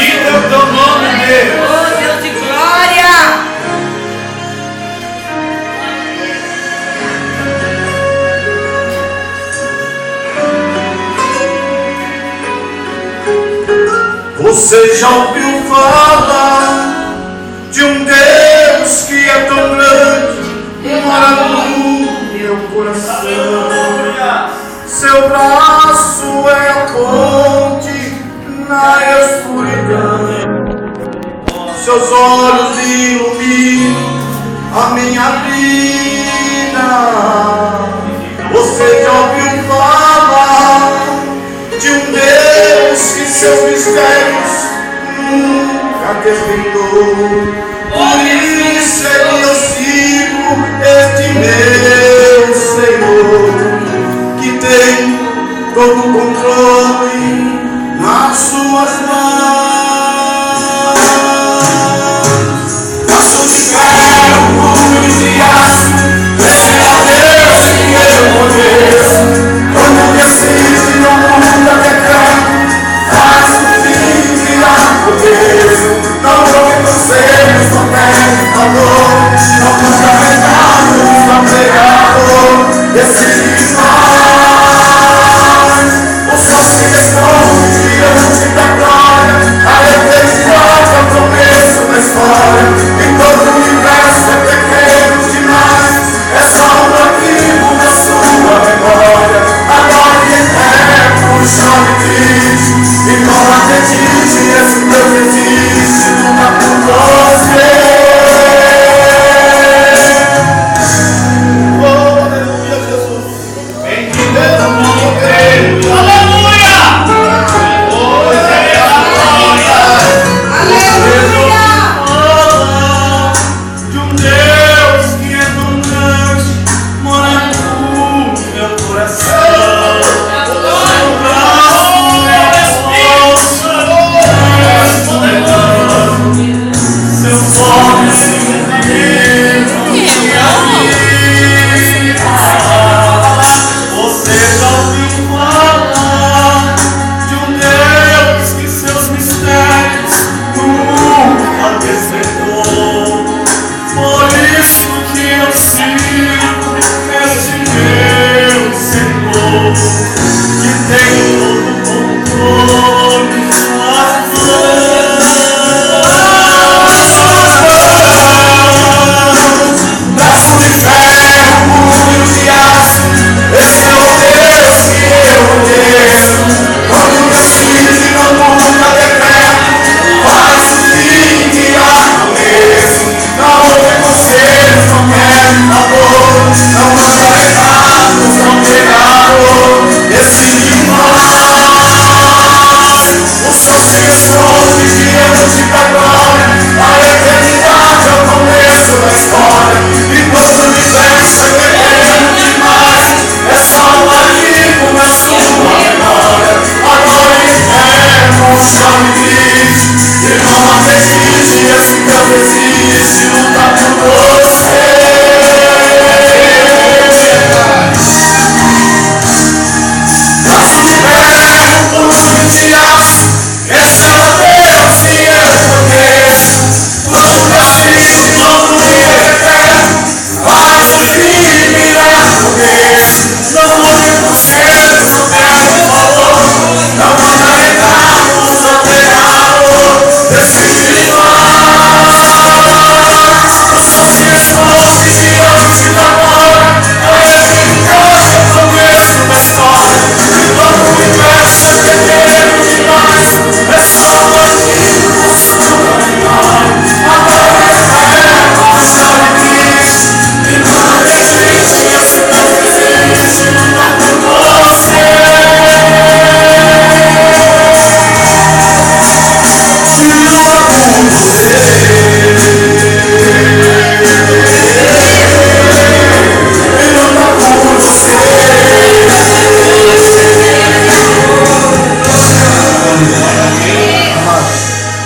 Bendito é o teu nome, Deus. Oh, Deus de glória. Você já ouviu falar de um Deus que é tão grande e mora no meu coração? Seu braço é a ponte na escuridão, seus olhos iluminam a minha vida. Você já ouviu falar de um Deus que seus mistérios nunca desvendou? Por isso é que eu sigo este meu Senhor, que tem todo o controle